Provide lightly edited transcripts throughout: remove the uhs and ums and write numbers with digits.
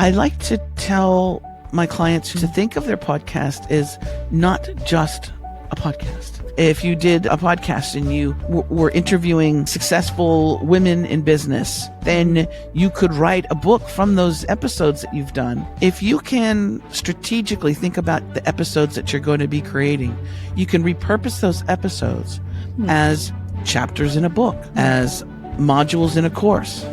I like to tell my clients to think of their podcast as not just a podcast. If you did a podcast and you were interviewing successful women in business, then you could write a book from those episodes that you've done. If you can strategically think about the episodes that you're going to be creating, you can repurpose those episodes as chapters in a book, as modules in a course.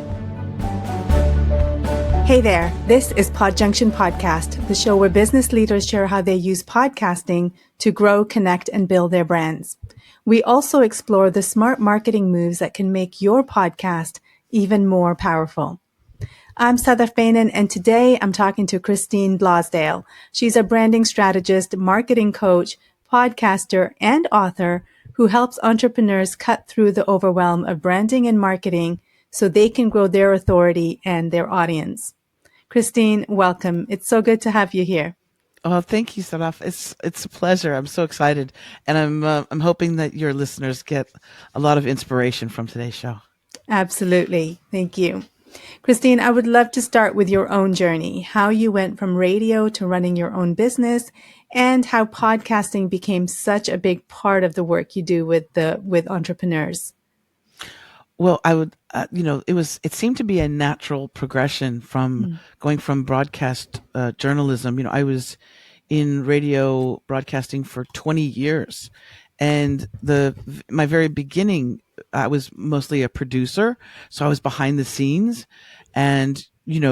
Hey there, this is PodJunction Podcast, the show where business leaders share how they use podcasting to grow, connect, and build their brands. We also explore the smart marketing moves that can make your podcast even more powerful. I'm Sadaf Bainan, and today I'm talking to Christine Blosdale. She's a branding strategist, marketing coach, podcaster, and author who helps entrepreneurs cut through the overwhelm of branding and marketing so they can grow their authority and their audience. Christine, welcome. It's so good to have you here. Oh, thank you, Sadaf. It's a pleasure. I'm so excited, and I'm hoping that your listeners get a lot of inspiration from today's show. Absolutely. Thank you. Christine, I would love to start with your own journey, how you went from radio to running your own business, and how podcasting became such a big part of the work you do with entrepreneurs. Well, I would, it seemed to be a natural progression from going from broadcast journalism. I was in radio broadcasting for 20 years, and my very beginning, I was mostly a producer, so I was behind the scenes, and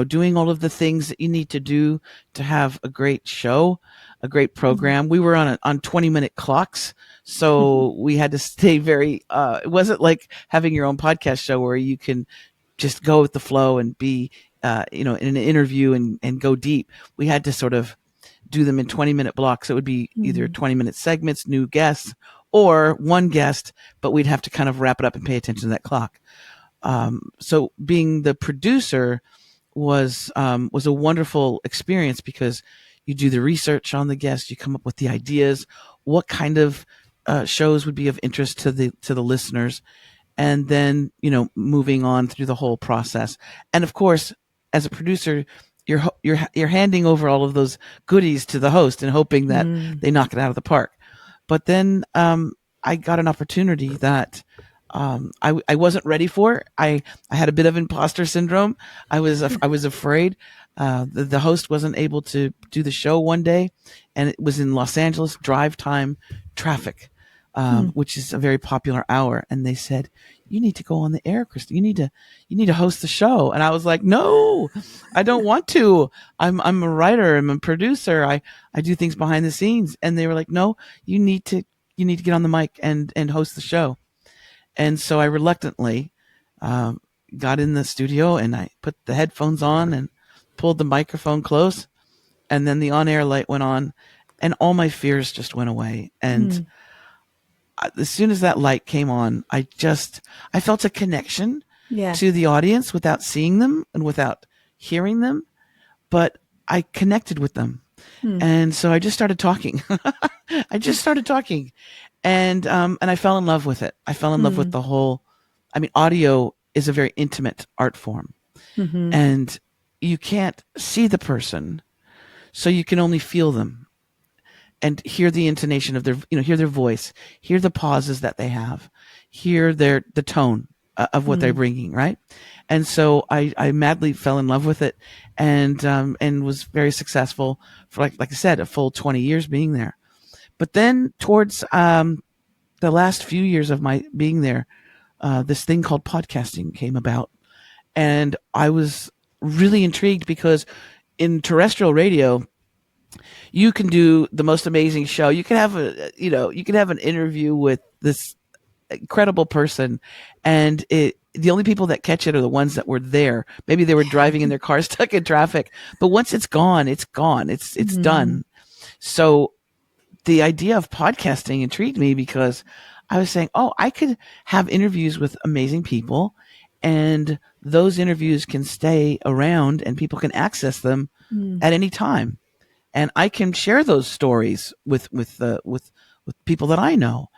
doing all of the things that you need to do to have a great show, a great program. We were on 20-minute clocks, so we had to stay very, it wasn't like having your own podcast show where you can just go with the flow and be, in an interview and go deep. We had to sort of do them in 20-minute blocks. It would be either 20-minute segments, new guests, or one guest, but we'd have to kind of wrap it up and pay attention to that clock. So being the producer was a wonderful experience because you do the research on the guests, you come up with the ideas, what kind of shows would be of interest to the listeners, and then moving on through the whole process. And of course, as a producer, you're handing over all of those goodies to the host and hoping that they knock it out of the park. But then I got an opportunity that I wasn't ready for. I had a bit of imposter syndrome. I was afraid. The host wasn't able to do the show one day, and it was in Los Angeles, drive time, traffic, which is a very popular hour. And they said, "You need to go on the air, Kristen. You need to host the show." And I was like, "No, I don't want to. I'm a writer. I'm a producer. I do things behind the scenes." And they were like, "No, you need to get on the mic and host the show." And so I reluctantly got in the studio and I put the headphones on and pulled the microphone close, and then the on-air light went on, and all my fears just went away. And as soon as that light came on, I felt a connection to the audience without seeing them and without hearing them, but I connected with them. And so I just started talking. And I fell in love with it. I fell in love with the whole, audio is a very intimate art form, and you can't see the person, so you can only feel them and hear the intonation of their, hear their voice, hear the pauses that they have, hear the tone of what they're bringing. Right. And so I madly fell in love with it and was very successful for, like I said, a full 20 years being there. But then towards the last few years of my being there, this thing called podcasting came about, and I was really intrigued because in terrestrial radio, you can do the most amazing show. You can have an interview with this incredible person, and the only people that catch it are the ones that were there. Maybe they were driving in their car stuck in traffic, but once it's gone, it's gone. It's done. So the idea of podcasting intrigued me because I was saying, I could have interviews with amazing people, and those interviews can stay around and people can access them at any time. And I can share those stories with people that I know.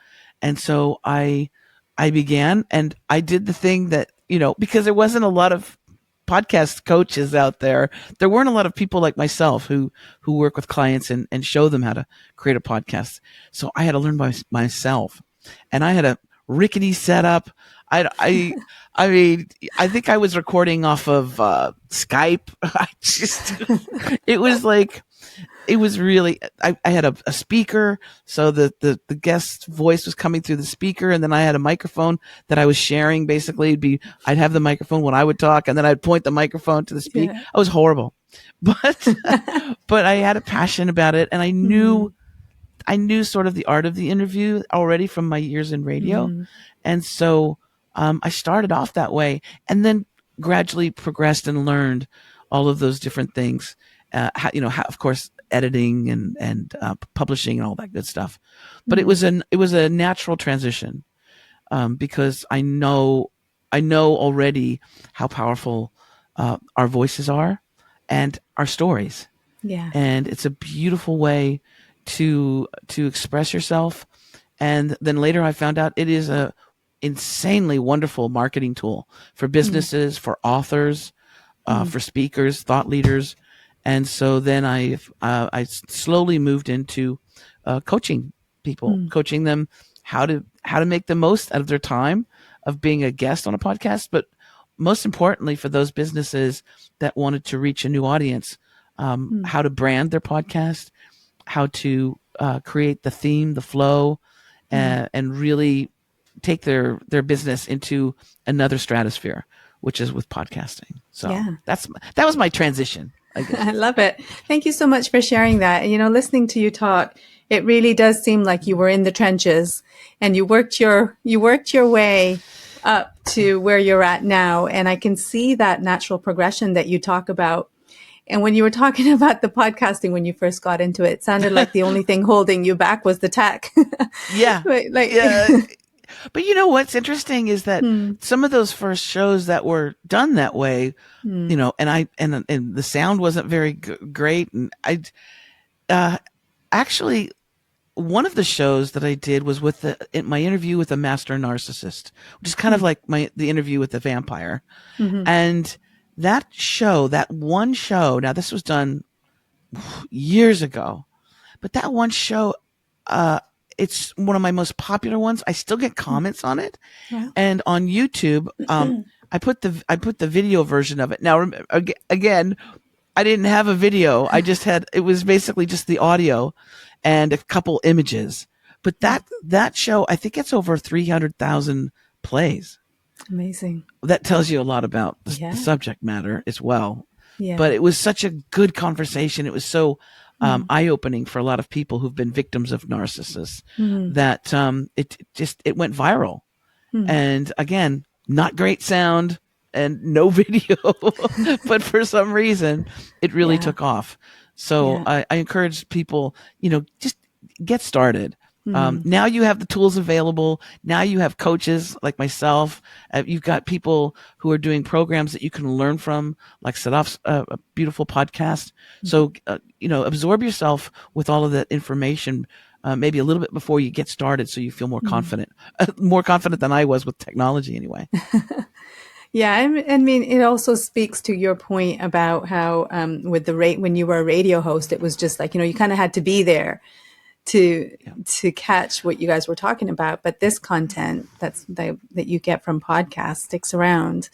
And so I began, and I did the thing that, because there wasn't a lot of podcast coaches out there. There weren't a lot of people like myself who work with clients and show them how to create a podcast. So I had to learn by myself, and I had a rickety setup. I mean, I think I was recording off of Skype. It was like, it was really, I had a speaker, so the guest's voice was coming through the speaker, and then I had a microphone that I was sharing. Basically, I'd have the microphone when I would talk, and then I'd point the microphone to the speaker. Yeah. I was horrible, but but I had a passion about it, and I knew sort of the art of the interview already from my years in radio, and so I started off that way, and then gradually progressed and learned all of those different things. How, of course, editing and publishing and all that good stuff. But it was a natural transition, because I know already how powerful our voices are and our stories. Yeah. And it's a beautiful way to express yourself. And then later I found out it is a insanely wonderful marketing tool for businesses, for authors, for speakers, thought leaders. And so then I slowly moved into coaching people, coaching them how to make the most out of their time of being a guest on a podcast, but most importantly for those businesses that wanted to reach a new audience, how to brand their podcast, how to create the theme, the flow, and really take their business into another stratosphere, which is with podcasting. So that was my transition, I guess. I love it. Thank you so much for sharing that. And, listening to you talk, it really does seem like you were in the trenches and you worked your way up to where you're at now. And I can see that natural progression that you talk about. And when you were talking about the podcasting, when you first got into it, it sounded like the only thing holding you back was the tech. Yeah. Yeah. But what's interesting is that some of those first shows that were done that way, and the sound wasn't very great. And actually, one of the shows that I did was with my interview with a master narcissist, which is kind of like the interview with the vampire. And that one show, now this was done years ago, but that one show, it's one of my most popular ones. I still get comments on it. Wow. And on YouTube, I put the video version of it. Now, again, I didn't have a video. It was basically just the audio and a couple images. But that show, I think it's over 300,000 plays. Amazing. That tells you a lot about the subject matter as well. Yeah. But it was such a good conversation. It was so eye-opening for a lot of people who've been victims of narcissists that it went viral. And again, not great sound and no video, but for some reason it really took off. So I encourage people, just get started. Now you have the tools available. Now you have coaches like myself. You've got people who are doing programs that you can learn from, like Sadaf's a beautiful podcast. So, absorb yourself with all of that information, maybe a little bit before you get started, so you feel more confident, more confident than I was with technology anyway. Yeah, I mean, it also speaks to your point about how with when you were a radio host, it was just like, you kind of had to be there to catch what you guys were talking about. But this content that you get from podcasts sticks around,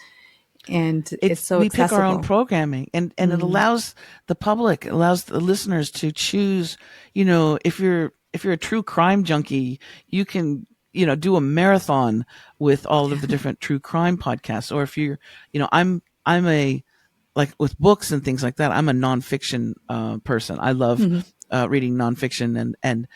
and it's so we accessible. Pick our own programming, and it allows the public, allows the listeners to choose. If you're a true crime junkie, you can do a marathon with all of the different true crime podcasts. Or if you're, I'm a, like with books and things like that, I'm a nonfiction person. I love reading nonfiction and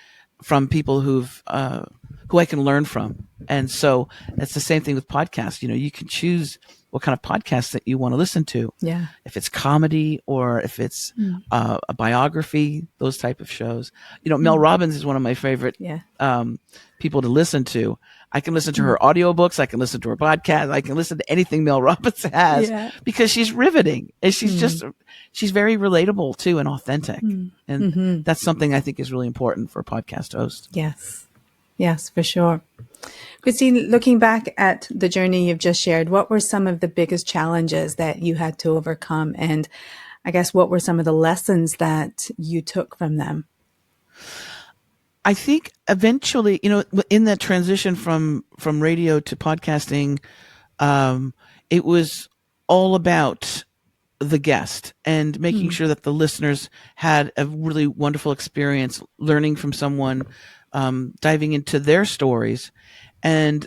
from people who I can learn from. And so it's the same thing with podcasts. You can choose what kind of podcasts that you want to listen to. Yeah. If it's comedy or if it's a biography, those type of shows. Mel Robbins is one of my favorite people to listen to. I can listen to her audiobooks. I can listen to her podcast. I can listen to anything Mel Robbins has because she's riveting and she's very relatable too and authentic. And that's something I think is really important for a podcast host. Yes. Yes, for sure. Christine, looking back at the journey you've just shared, what were some of the biggest challenges that you had to overcome? And I guess what were some of the lessons that you took from them? I think eventually, in that transition from radio to podcasting, um, it was all about the guest and making Hmm. sure that the listeners had a really wonderful experience learning from someone, diving into their stories. And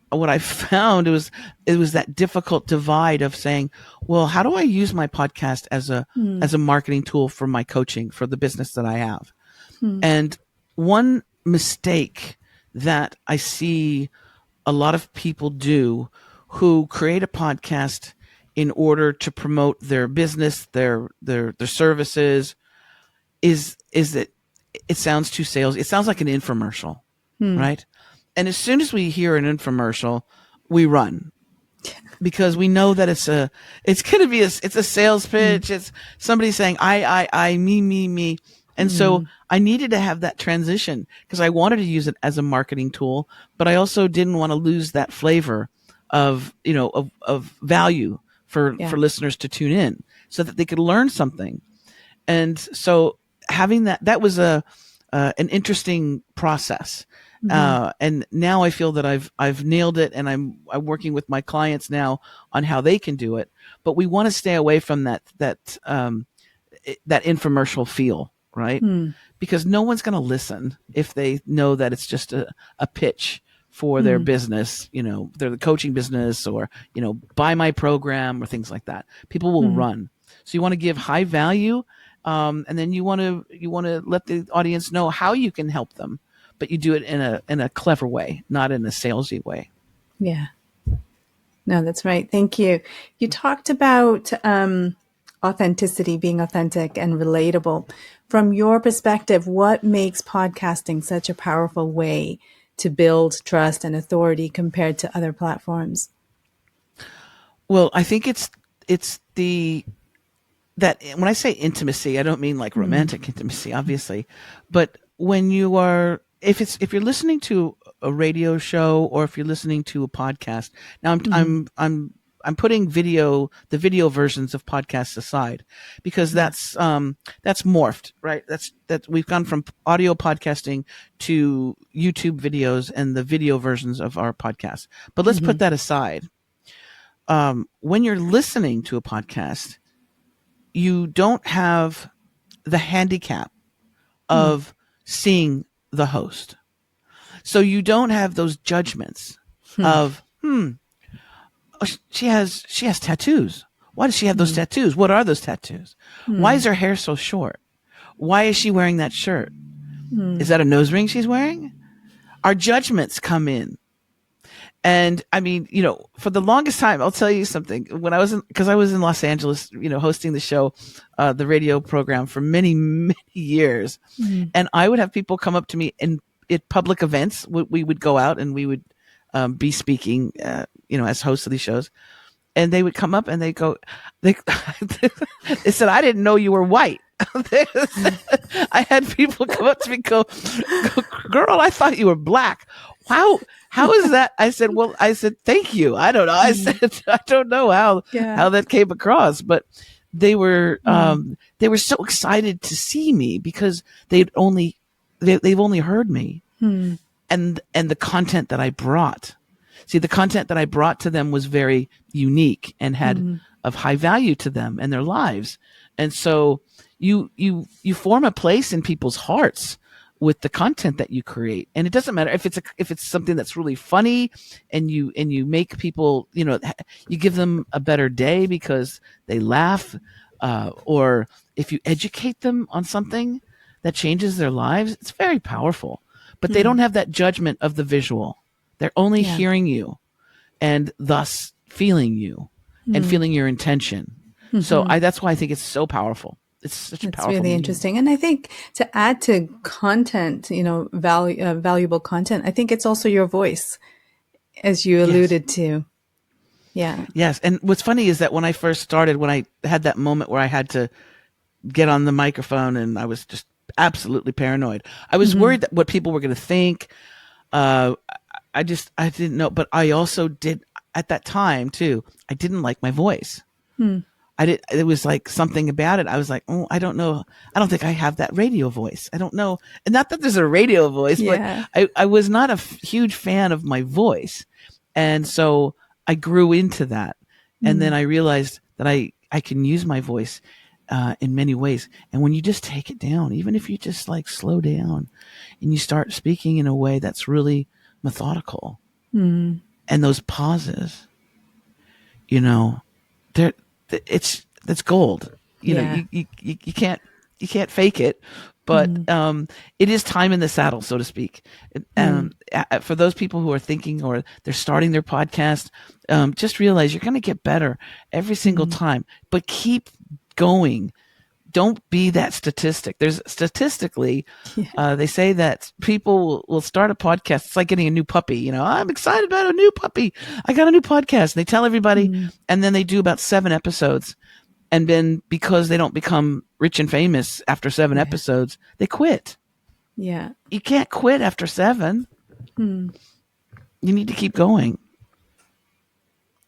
what I found it was that difficult divide of saying, well, how do I use my podcast Hmm. as a marketing tool for my coaching for the business that I have? Hmm. And one mistake that I see a lot of people do who create a podcast in order to promote their business, their services, is that it sounds too salesy. It sounds like an infomercial, Hmm. right? And as soon as we hear an infomercial, we run because we know that it's going to be it's a sales Hmm. pitch. It's somebody saying I me. And so Hmm. I needed to have that transition because I wanted to use it as a marketing tool, but I also didn't want to lose that flavor of, of value for Yeah. listeners to tune in so that they could learn something. And so having that was an interesting process. Hmm. And now I feel that I've nailed it, and I'm working with my clients now on how they can do it. But we want to stay away from that infomercial feel, right? Hmm. Because no one's going to listen if they know that it's just a pitch for their Hmm. business, their coaching business, or, buy my program or things like that. People will Hmm. run. So you want to give high value, and then you want to let the audience know how you can help them, but you do it in a clever way, not in a salesy way. Yeah. No, that's right. Thank you. You talked about authenticity, being authentic and relatable. From your perspective, what makes podcasting such a powerful way to build trust and authority compared to other platforms? Well, I think it's the that when I say intimacy, I don't mean like Mm. romantic intimacy, obviously, but when you are, if you're listening to a radio show or if you're listening to a podcast, now Hmm. I'm putting the video versions of podcasts aside because Yeah. that's morphed, right? That we've gone from audio podcasting to YouTube videos and the video versions of our podcasts. But let's Hmm. put that aside. When you're listening to a podcast, you don't have the handicap Hmm. of seeing the host. So you don't have those judgments Hmm. of, oh, she has tattoos. Why does she have those Hmm. tattoos? What are those tattoos? Why Hmm. is her hair so short? Why is she wearing that shirt? Is Hmm. that a nose ring she's wearing? Our judgments come in. And I mean, for the longest time, I'll tell you something. When because I was in Los Angeles, hosting the show, the radio program for many, many years. Hmm. And I would have people come up to me at public events. We would go out and we would be speaking, as hosts of these shows. And they would come up and they they said, I didn't know you were white. I had people come up to me and go, girl, I thought you were black. How is that? I said, thank you. I don't know. I Hmm. said, I don't know Yeah. how that came across, but Hmm. they were so excited to see me because they've only heard me Hmm. and the content that I brought. See, the content that I brought to them was very unique and had Hmm. of high value to them and their lives. And so you form a place in people's hearts with the content that you create. And it doesn't matter if it's something that's really funny and you make people, you give them a better day because they laugh, or if you educate them on something that changes their lives, it's very powerful. But they Hmm. don't have that judgment of the visual. They're only Yeah. hearing you and thus feeling you and Hmm. feeling your intention. So Hmm. that's why I think it's so powerful. It's such a That's powerful really medium. interesting. And I think to add to content, valuable content, I think it's also your voice, as you Yes. alluded to. Yeah. Yes. And what's funny is that when I first started, when I had that moment where I had to get on the microphone and I was just absolutely paranoid, I was Hmm. worried that what people were going to think. Uh, I didn't know, but I also did at that time too. I didn't like my voice. Hmm. It was like something about it. I was like, oh, I don't know. I don't think I have that radio voice. I don't know. And not that there's a radio voice, but Yeah. I was not a huge fan of my voice. And so I grew into that. And then Hmm. I realized that I can use my voice in many ways. And when you just take it down, even if you just like slow down and you start speaking in a way that's really methodical, Hmm. and those pauses, you know, there that's gold. You know, Yeah. you can't fake it, but Hmm. it is time in the saddle, so to speak. Hmm. For those people who are thinking or they're starting their podcast, just realize you're going to get better every single Hmm. time, but keep going. Don't be that statistic. There's statistically, Yeah. they say that people will start a podcast. It's like getting a new puppy. You know, I'm excited about a new puppy. I got a new podcast. And they tell everybody, Hmm. and then they do about 7 episodes. And then because they don't become rich and famous after 7 Yeah. episodes, they quit. Yeah. You can't quit after 7. Hmm. You need to keep going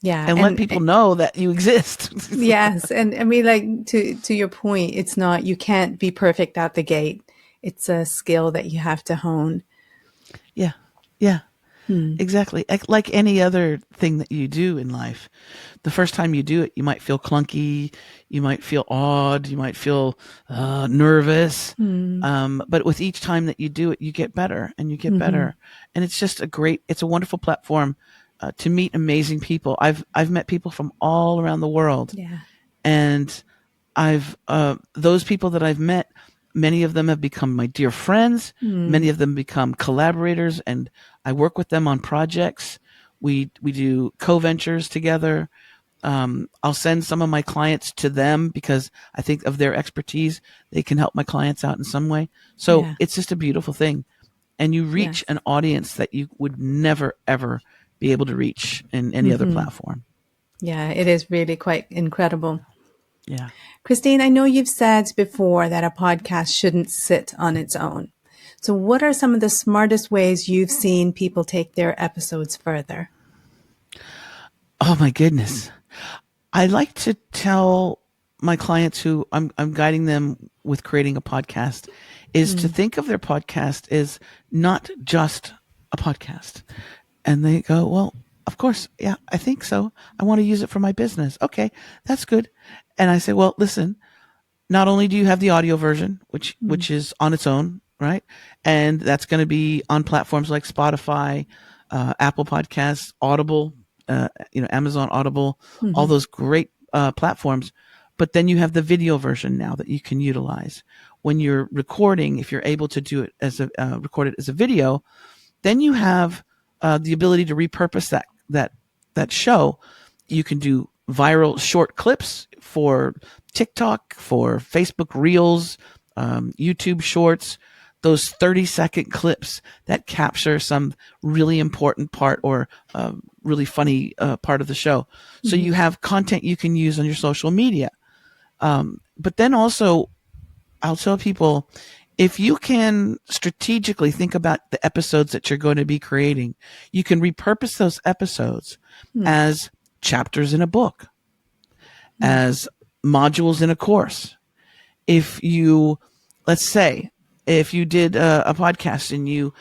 Yeah. and let And people know that you exist. yes. And I mean, like to your point, it's not, you can't be perfect out the gate. It's a skill that you have to hone. Yeah. Yeah. Hmm. Exactly. Like any other thing that you do in life. The first time you do it, you might feel clunky. You might feel awed. You might feel nervous. Hmm. But with each time that you do it, you get better and you get Hmm. better. And it's just it's a wonderful platform to meet amazing people. I've met people from all around the world, Yeah. and those people that I've met, many of them have become my dear friends. Hmm. Many of them become collaborators, and I work with them on projects. We do co-ventures together. I'll send some of my clients to them because I think of their expertise. They can help my clients out in some way. So Yeah. it's just a beautiful thing. And you reach Yes. an audience that you would never, ever be able to reach in any other Hmm. platform. Yeah. It is really quite incredible. Yeah. Christine, I know you've said before that a podcast shouldn't sit on its own. So, what are some of the smartest ways you've seen people take their episodes further? Oh my goodness. I like to tell my clients who I'm guiding them with creating a podcast is to Mm. think of their podcast as not just a podcast. And they go, well, of course. Yeah, I think so. I want to use it for my business. Okay, that's good. And I say, well, listen, not only do you have the audio version, Mm. which is on its own, right? And that's going to be on platforms like Spotify, Apple Podcasts, Audible, Amazon Audible, all Hmm. those great platforms. But then you have the video version now that you can utilize when you're recording. If you're able to do it as record it as a video, then you have the ability to repurpose that show. You can do viral short clips for TikTok, for Facebook Reels, YouTube Shorts, those 30-second clips that capture some really important part or really funny part of the show. So Hmm. you have content you can use on your social media. But then also, I'll tell people, if you can strategically think about the episodes that you're going to be creating, you can repurpose those episodes Hmm. as chapters in a book, Hmm. as modules in a course. If you, let's say, if you did a podcast and you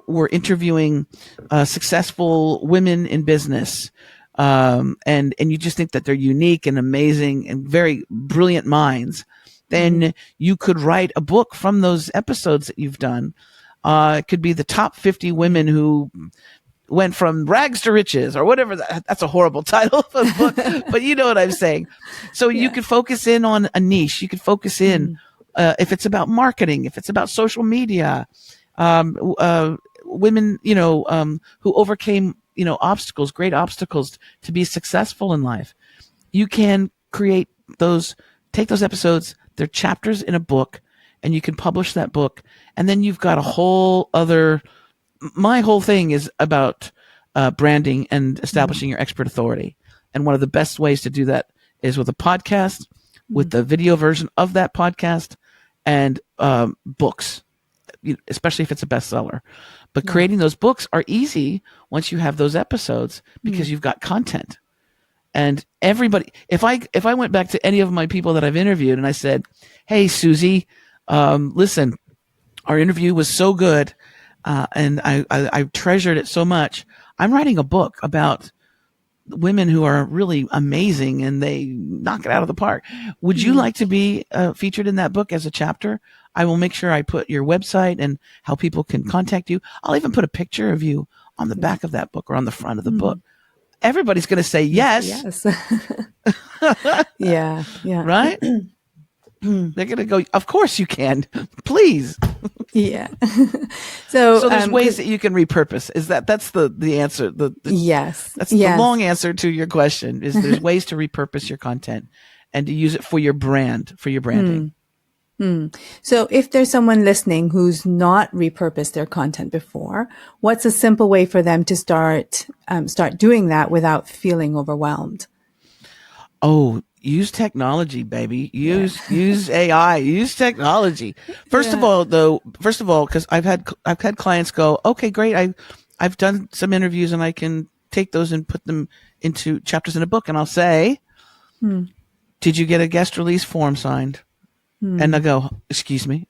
were interviewing successful women in business, and you just think that they're unique and amazing and very brilliant minds, Hmm. then you could write a book from those episodes that you've done. It could be the top 50 women who went from rags to riches or whatever. That's a horrible title of a book, but you know what I'm saying. So you Yeah. could focus in on a niche. You could focus in, Hmm. if it's about marketing, if it's about social media, women, who overcame, obstacles, great obstacles to be successful in life. You can take those episodes, they're chapters in a book, and you can publish that book. And then you've got a whole other, my whole thing is about branding and Hmm. establishing your expert authority. And one of the best ways to do that is with a podcast, Hmm. with the video version of that podcast, and books, especially if it's a bestseller. But creating those books are easy once you have those episodes because you've got content. And everybody, if I went back to any of my people that I've interviewed and I said, "Hey, Susie, listen, our interview was so good, and I treasured it so much. I'm writing a book about women who are really amazing and they knock it out of the park. Would you like to be featured in that book as a chapter? I will make sure I put your website and how people can contact you. I'll even put a picture of you on the back of that book or on the front of the book." Everybody's going to say yes. Yes. Yeah. Right? They're going to go, "Of course you can. Please." Yeah. So there's ways that you can repurpose. That's the answer. Yes. That's the long answer to your question is there's ways to repurpose your content and to use it for your brand, for your branding. So if there's someone listening who's not repurposed their content before, what's a simple way for them to start doing that without feeling overwhelmed? Oh, use technology, baby. Use AI. Use technology. First of all, because I've had clients go, "Okay, great. I've done some interviews and I can take those and put them into chapters in a book." And I'll say, "Did you get a guest release form signed?" And I go, "Excuse me."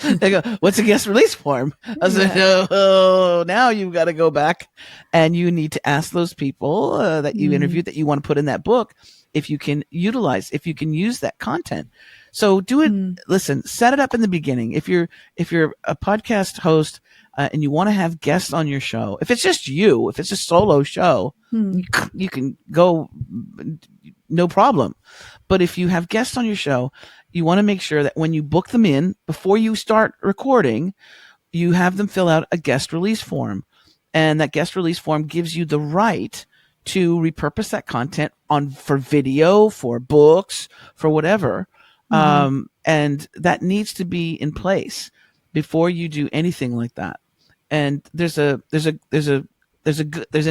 They go, "What's a guest release form?" I said, "Oh, now you've got to go back and you need to ask those people that you interviewed that you want to put in that book if you can use that content." So do it. Listen, set it up in the beginning. If you're a podcast host and you want to have guests on your show, if it's just you, if it's a solo show, you can go, no problem. But if you have guests on your show, you want to make sure that when you book them in, before you start recording, you have them fill out a guest release form. And that guest release form gives you the right to repurpose that content for video, for books, for whatever. And that needs to be in place before you do anything like that. And there's an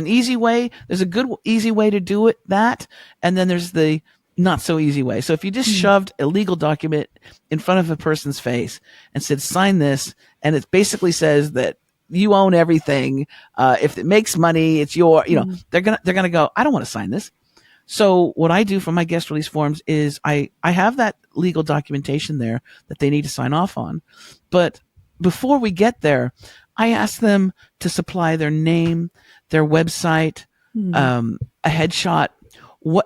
easy way. There's a good, easy way to do it, and then there's the not so easy way. So if you just shoved a legal document in front of a person's face and said, "Sign this," and it basically says that you own everything. If it makes money, it's they're gonna go, "I don't want to sign this." So what I do for my guest release forms is I have that legal documentation there that they need to sign off on. But before we get there, I ask them to supply their name, their website, a headshot.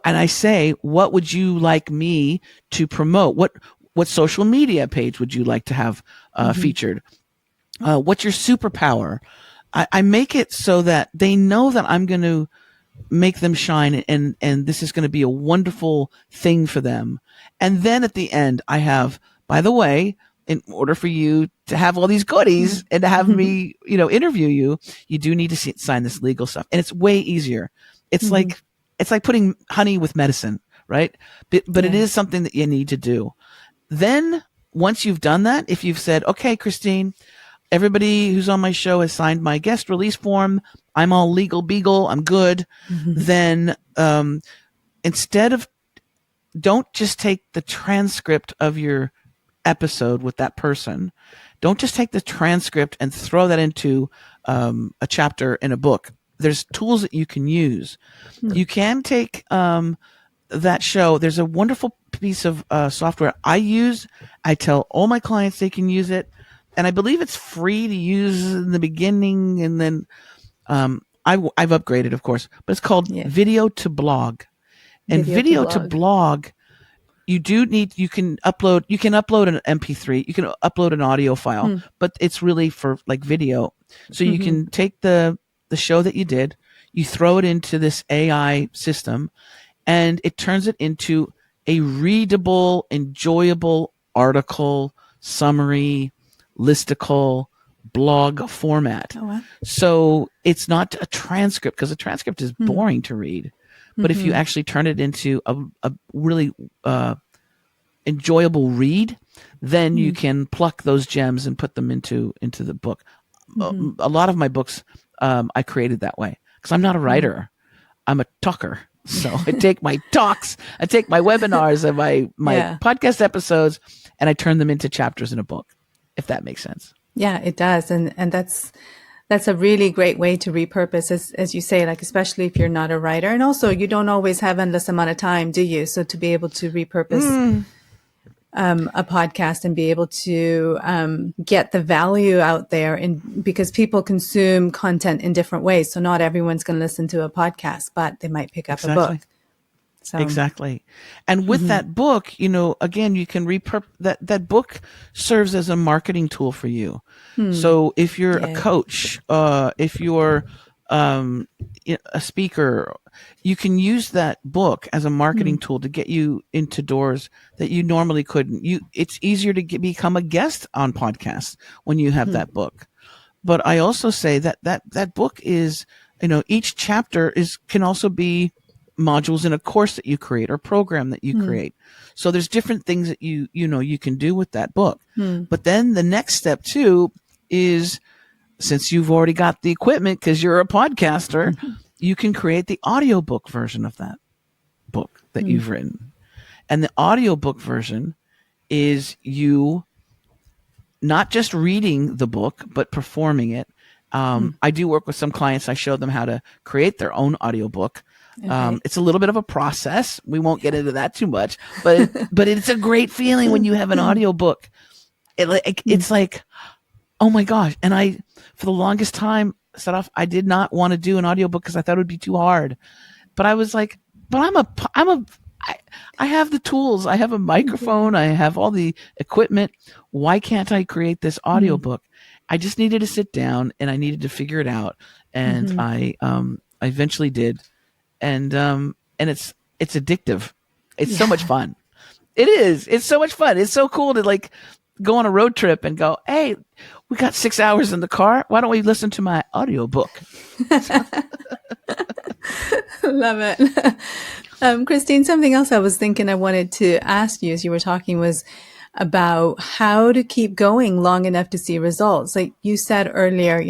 And I say, "What would you like me to promote? What social media page would you like to have featured? What's your superpower?" I make it so that they know that I'm going to make them shine and this is going to be a wonderful thing for them. And then at the end, I have, by the way, in order for you to have all these goodies and to have me, interview you, you do need to sign this legal stuff. And it's way easier. It's like putting honey with medicine, right? But it is something that you need to do. Then once you've done that, if you've said, "Okay, Christine, everybody who's on my show has signed my guest release form. I'm all legal beagle. I'm good." Then, don't just take the transcript of your episode with that person. Don't just take the transcript and throw that into a chapter in a book. There's tools that you can use. You can take that show. There's a wonderful piece of software I tell all my clients they can use it. And I believe it's free to use in the beginning. And then I've upgraded, of course. But it's called Video to Blog. And Video to Blog, you can upload an MP3. You can upload an audio file. But it's really for like video. So you can take the show that you did, you throw it into this AI system, and it turns it into a readable, enjoyable article, summary, listicle, blog format. Oh, wow. So it's not a transcript, because a transcript is boring to read. But if you actually turn it into a really enjoyable read, then you can pluck those gems and put them into the book. A lot of my books I created that way, because I'm not a writer. I'm a talker. So I take my talks, I take my webinars and my podcast episodes, and I turn them into chapters in a book, if that makes sense. Yeah, it does. And that's a really great way to repurpose, as you say, like, especially if you're not a writer. And also you don't always have endless amount of time, do you? So to be able to repurpose a podcast and be able to get the value out there, and because people consume content in different ways. So not everyone's going to listen to a podcast, but they might pick up a book. Exactly. So, Exactly. And with that book, again, you can that book serves as a marketing tool for you. So if you're a yeah. coach, if you're um, a speaker, you can use that book as a marketing tool to get you into doors that you normally couldn't. It's easier to become a guest on podcasts when you have that book. But I also say that book is, each chapter can also be modules in a course that you create or program that you create. So there's different things that you can do with that book. But then the next step too is, since you've already got the equipment because you're a podcaster, you can create the audiobook version of that book that you've written. And the audiobook version is you not just reading the book, but performing it. I do work with some clients. I show them how to create their own audiobook. Okay. It's a little bit of a process. We won't get into that too much, but it's a great feeling when you have an audiobook. It's like, oh my gosh. And for the longest time, set off, I did not want to do an audiobook because I thought it would be too hard. But I was like, I have the tools. I have a microphone. I have all the equipment. Why can't I create this audiobook? I just needed to sit down and I needed to figure it out. And I eventually did. And it's addictive. It's so much fun. It is. It's so much fun. It's so cool to like go on a road trip and go, hey, we got 6 hours in the car. Why don't we listen to my audiobook? Love it. Christine, something else I was thinking I wanted to ask you as you were talking was about how to keep going long enough to see results. Like you said earlier,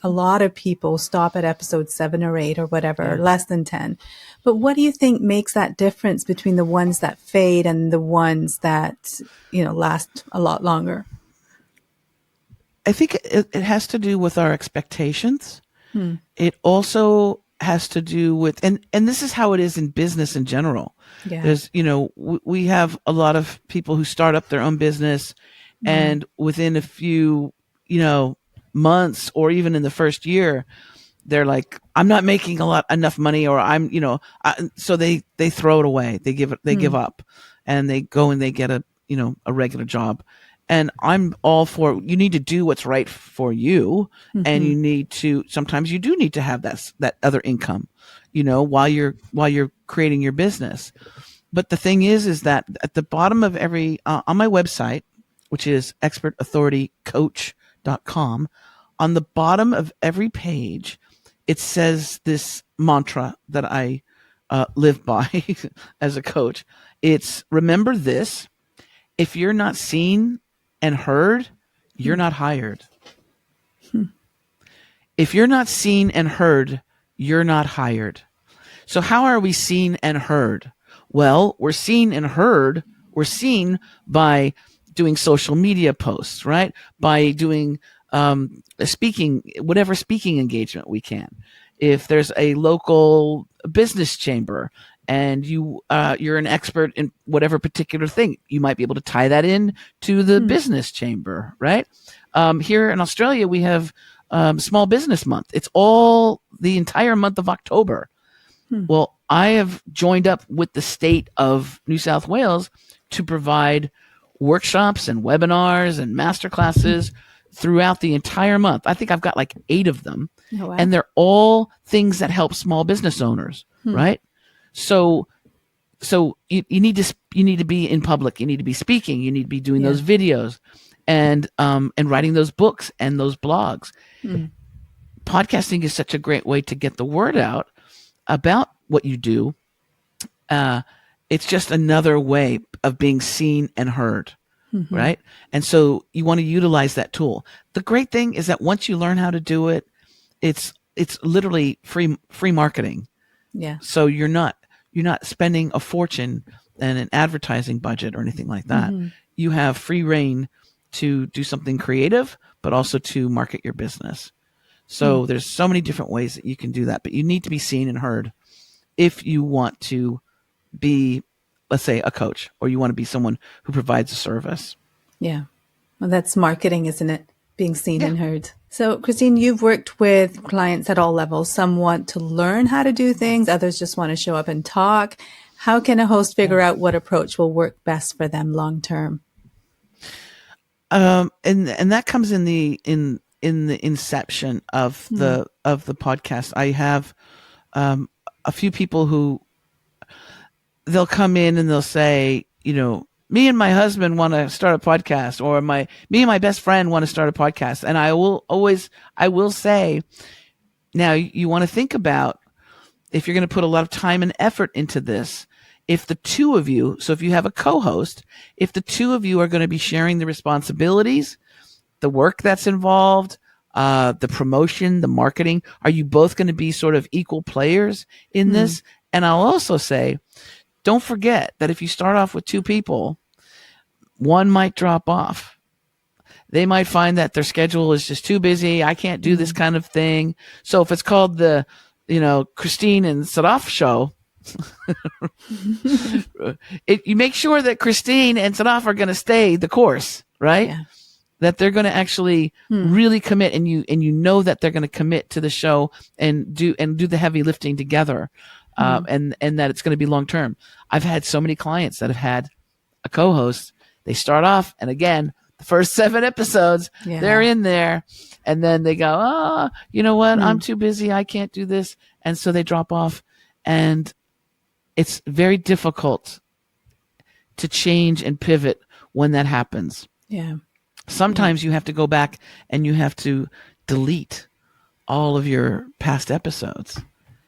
a lot of people stop at episode 7 or 8 or whatever, less than 10. But what do you think makes that difference between the ones that fade and the ones that, last a lot longer? I think it has to do with our expectations. It also has to do with, and this is how it is in business in general. Yeah. There's, we have a lot of people who start up their own business and within a few, months or even in the first year, they're like, I'm not making enough money, or I'm, so they throw it away. They give up and they go and they get a regular job. And I'm all for, you need to do what's right for you. And you need to, sometimes you do need to have that other income, while you're creating your business. But the thing is that at the bottom of every, on my website, which is expertauthoritycoach.com, on the bottom of every page, it says this mantra that I live by as a coach. It's, remember this: if you're not seen and heard, you're not hired. If you're not seen and heard, you're not hired. So how are we seen and heard? Well, we're seen and heard. We're seen by doing social media posts, right? By doing speaking, whatever speaking engagement we can. If there's a local business chamber and you're an expert in whatever particular thing, you might be able to tie that in to the business chamber, right? Here in Australia, we have Small Business Month. It's all the entire month of October. Well, I have joined up with the state of New South Wales to provide workshops and webinars and masterclasses throughout the entire month. I think I've got like 8 of them. Oh, wow. And they're all things that help small business owners, right? So you need to be in public. You need to be speaking. You need to be doing those videos and writing those books and those blogs. Podcasting is such a great way to get the word out about what you do. It's just another way of being seen and heard, right? And so you want to utilize that tool. The great thing is that once you learn how to do it, it's literally free marketing. Yeah. So you're not spending a fortune and an advertising budget or anything like that. You have free reign to do something creative, but also to market your business. So there's so many different ways that you can do that, but you need to be seen and heard if you want to be, let's say, a coach, or you want to be someone who provides a service. Yeah. Well, that's marketing, isn't it? Being seen Yeah. and heard. So, Christine, you've worked with clients at all levels. Some want to learn how to do things. Others just want to show up and talk. How can a host figure out what approach will work best for them long term? And that comes in the inception of the podcast. I have a few people who they'll come in and they'll say, me and my husband want to start a podcast, or me and my best friend want to start a podcast. And I will say, now you want to think about, if you're going to put a lot of time and effort into this, if the two of you, so if you have a co-host, if the two of you are going to be sharing the responsibilities, the work that's involved, the promotion, the marketing, are you both going to be sort of equal players in this? And I'll also say, don't forget that if you start off with two people, one might drop off. They might find that their schedule is just too busy. I can't do this kind of thing. So if it's called the, Christine and Sadaf show, you make sure that Christine and Sadaf are going to stay the course, right? Yeah. That they're going to actually really commit, and you know that they're going to commit to the show and do the heavy lifting together. And that it's going to be long term. I've had so many clients that have had a co-host. They start off, and again, the first 7 episodes, they're in there, and then they go, you know what? I'm too busy. I can't do this. And so they drop off, and it's very difficult to change and pivot when that happens. Yeah. Sometimes you have to go back and you have to delete all of your past episodes.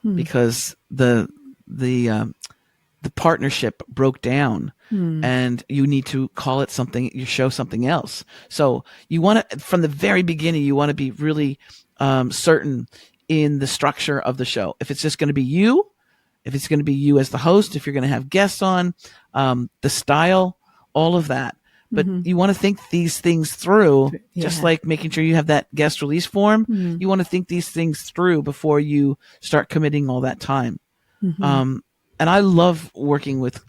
Because the partnership broke down, and you need to call it something, you show something else. So you want to, from the very beginning, you want to be really certain in the structure of the show. If it's just going to be you, if it's going to be you as the host, if you're going to have guests on, the style, all of that. But you want to think these things through, just like making sure you have that guest release form. You want to think these things through before you start committing all that time. And I love working with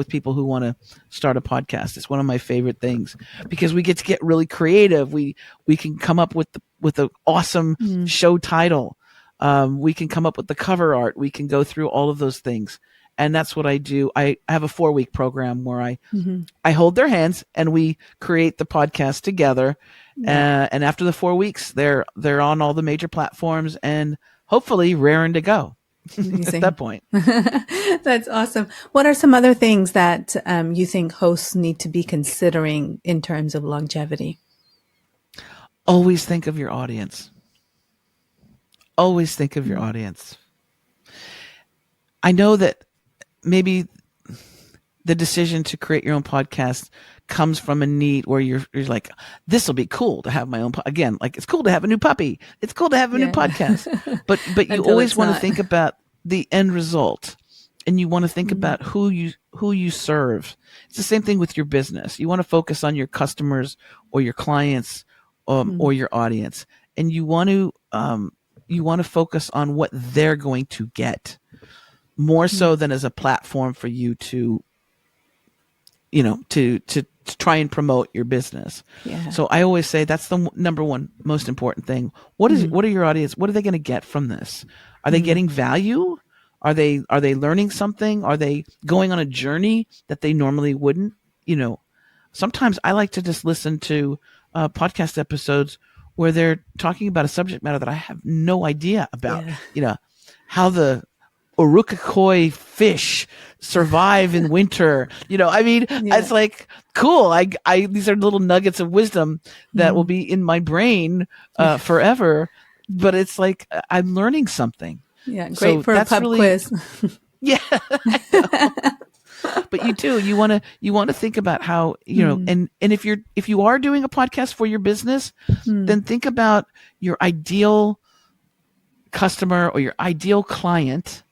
people who want to start a podcast. It's one of my favorite things because we get to get really creative. We can come up with an awesome show title. We can come up with the cover art. We can go through all of those things. And that's what I do. I have a 4-week program where I hold their hands and we create the podcast together. And after the 4 weeks, they're on all the major platforms and hopefully raring to go at that point. That's awesome. What are some other things that you think hosts need to be considering in terms of longevity? Always think of your audience. Always think of your audience. I know that maybe the decision to create your own podcast comes from a need where you're like, this will be cool to have my own, again, like it's cool to have a new puppy. It's cool to have a new podcast, but you always want to think about the end result, and you want to think about who you serve. It's the same thing with your business. You want to focus on your customers or your clients, or your audience, and you want to focus on what they're going to get. More so than as a platform for you to try and promote your business. Yeah. So I always say that's the number one most important thing. What are your audience? What are they going to get from this? Are they getting value? Are they learning something? Are they going on a journey that they normally wouldn't? Sometimes I like to just listen to podcast episodes where they're talking about a subject matter that I have no idea about. Yeah. How the Urukakoi fish survive in winter. It's like cool. These are little nuggets of wisdom that will be in my brain forever. But it's like I'm learning something. Yeah, great for a pub quiz. Yeah. But you want to think about how, and if you are doing a podcast for your business, then think about your ideal customer or your ideal client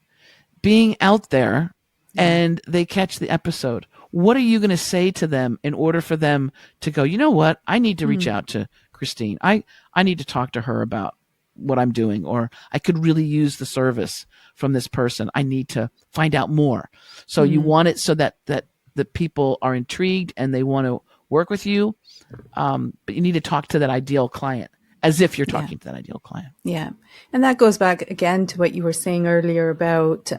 being out there and they catch the episode. What are you going to say to them in order for them to go, you know what? I need to reach out to Christine. I need to talk to her about what I'm doing, or I could really use the service from this person. I need to find out more. So you want it so that the people are intrigued and they want to work with you. But you need to talk to that ideal client as if you're talking to that ideal client. Yeah. And that goes back again to what you were saying earlier about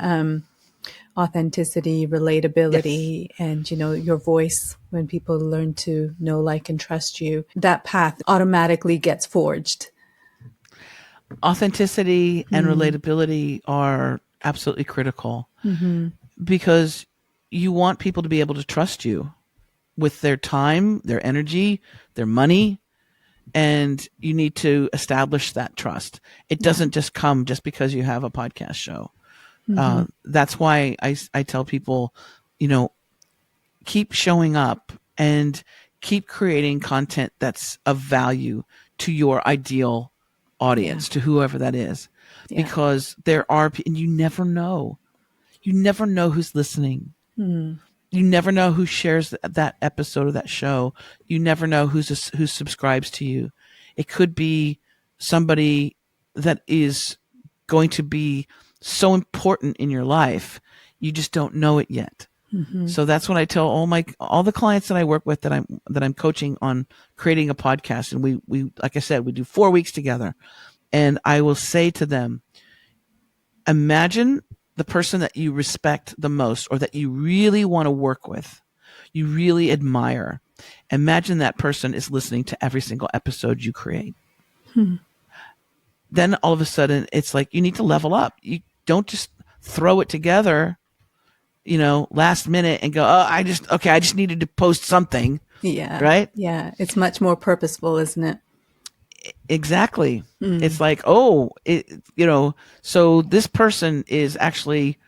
authenticity, relatability, and, your voice. When people learn to know, like, and trust you, that path automatically gets forged. Authenticity and relatability are absolutely critical because you want people to be able to trust you with their time, their energy, their money, and you need to establish that trust. It doesn't just come just because you have a podcast show. That's why I tell people, keep showing up and keep creating content that's of value to your ideal audience, to whoever that is, because there are, and you never know who's listening. You never know who shares that episode of that show. You never know who subscribes to you. It could be somebody that is going to be so important in your life. You just don't know it yet. So that's what I tell all the clients that I work with that I'm coaching on creating a podcast. And we like I said, we do 4 weeks together, and I will say to them, imagine the person that you respect the most, or that you really want to work with, you really admire. Imagine that person is listening to every single episode you create. Then all of a sudden it's like you need to level up. You don't just throw it together, last minute and go, I just needed to post something. Yeah. Right? Yeah. It's much more purposeful, isn't it? Exactly. It's like, so this person is actually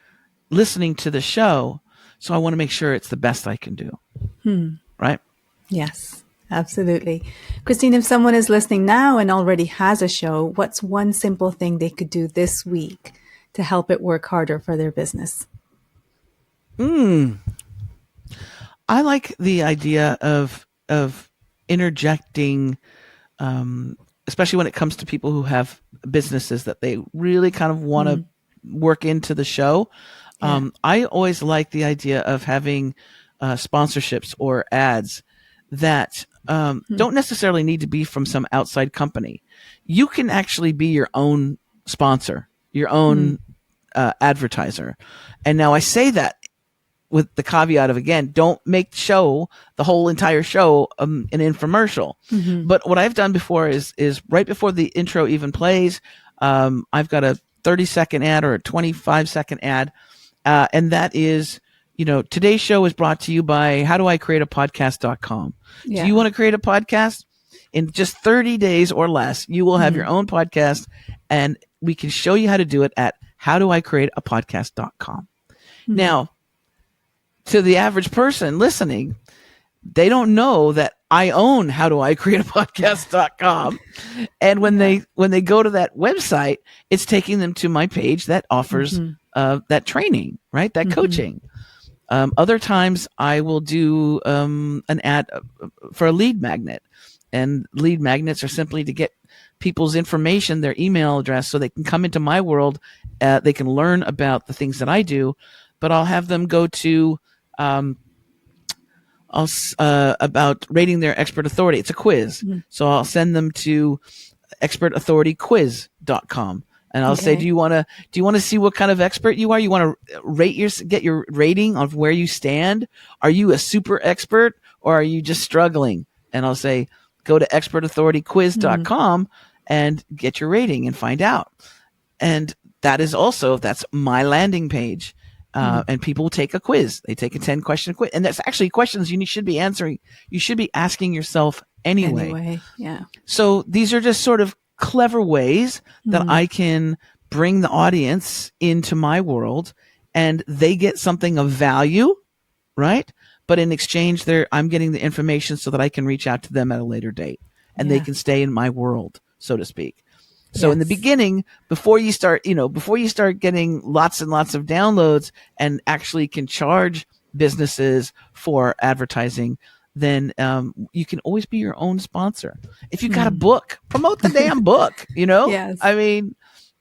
listening to the show. So I want to make sure it's the best I can do. Right? Yes, absolutely. Christine, if someone is listening now and already has a show, what's one simple thing they could do this week to help it work harder for their business? I like the idea of interjecting, especially when it comes to people who have businesses that they really kind of want to work into the show. I always like the idea of having sponsorships or ads that don't necessarily need to be from some outside company. You can actually be your own sponsor, your own advertiser. And now I say that with the caveat of, again, don't make the whole entire show an infomercial. But what I've done before is right before the intro even plays, I've got a 30-second ad or a 25-second ad. And that is, today's show is brought to you by howdoicreateapodcast.com. Do you want to create a podcast? In just 30 days or less, you will have your own podcast, and we can show you how to do it at howdoicreateapodcast.com. Now, to the average person listening, they don't know that I own howdoicreateapodcast.com. And when they go to that website, it's taking them to my page that offers that training, right? That coaching. Other times I will do an ad for a lead magnet, and lead magnets are simply to get people's information, their email address, so they can come into my world. They can learn about the things that I do, but I'll have them go to about rating their expert authority. It's a quiz. So I'll send them to expertauthorityquiz.com. And I'll say, do you want to see what kind of expert you are? You want to get your rating of where you stand? Are you a super expert, or are you just struggling? And I'll say, go to expertauthorityquiz.com and get your rating and find out. And that's my landing page. And people will take a quiz. They take a 10-question quiz. And that's actually questions you should be answering. You should be asking yourself anyway. Yeah. So these are just sort of clever ways that I can bring the audience into my world, and they get something of value, right? But in exchange, I'm getting the information so that I can reach out to them at a later date, and they can stay in my world, so to speak. So in the beginning, before you start getting lots and lots of downloads and actually can charge businesses for advertising, then you can always be your own sponsor. If you got a book, promote the damn book. Yes. I mean,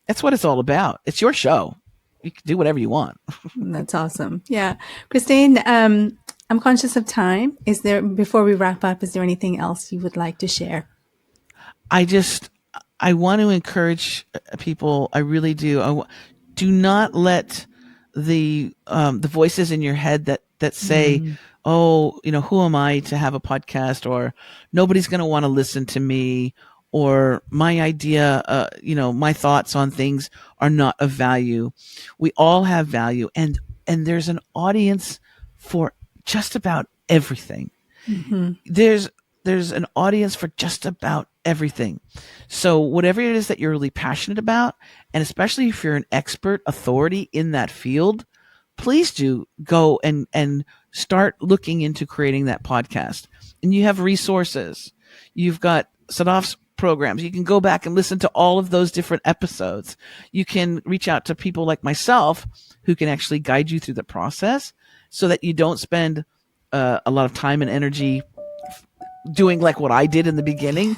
that's what it's all about. It's your show. You can do whatever you want. That's awesome. Yeah. Christine, I'm conscious of time. Before we wrap up, is there anything else you would like to share? I want to encourage people. I really do. Do not let the voices in your head that say, oh, who am I to have a podcast, or nobody's going to want to listen to me, or my idea, my thoughts on things are not of value. We all have value, and there's an audience for just about everything. There's an audience for just about everything. So whatever it is that you're really passionate about, and especially if you're an expert authority in that field, please do go and start looking into creating that podcast. And you have resources. You've got Sadaf's programs. You can go back and listen to all of those different episodes. You can reach out to people like myself who can actually guide you through the process so that you don't spend a lot of time and energy doing like what I did in the beginning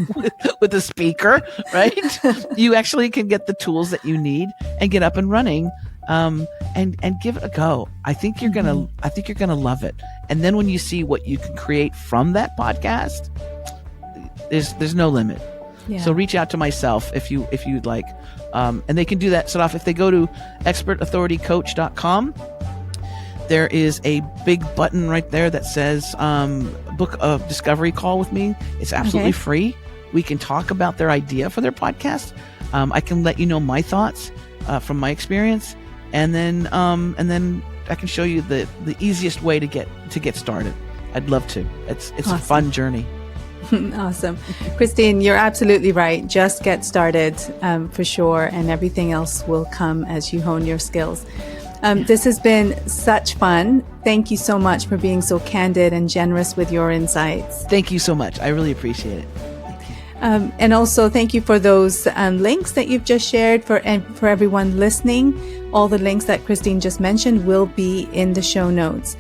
with the speaker, right? You actually can get the tools that you need and get up and running, and give it a go. I think you're gonna love it. And then when you see what you can create from that podcast, there's no limit. Yeah. So reach out to myself if you'd like, and they can do that. Sadaf, if they go to expertauthoritycoach.com, there is a big button right there that says book a discovery call with me. It's absolutely free. We can talk about their idea for their podcast. I can let you know my thoughts from my experience, and then I can show you the easiest way to get started. I'd love to. It's awesome. A fun journey. Awesome. Christine, you're absolutely right. Just get started for sure, and everything else will come as you hone your skills. This has been such fun. Thank you so much for being so candid and generous with your insights. Thank you so much. I really appreciate it. And also thank you for those links that you've just shared. For everyone listening, all the links that Christine just mentioned will be in the show notes.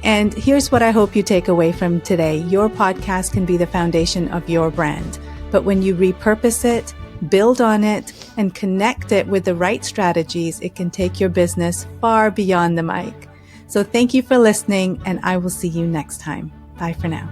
And here's what I hope you take away from today. Your podcast can be the foundation of your brand. But when you repurpose it, build on it, and connect it with the right strategies, it can take your business far beyond the mic. So thank you for listening, and I will see you next time. Bye for now.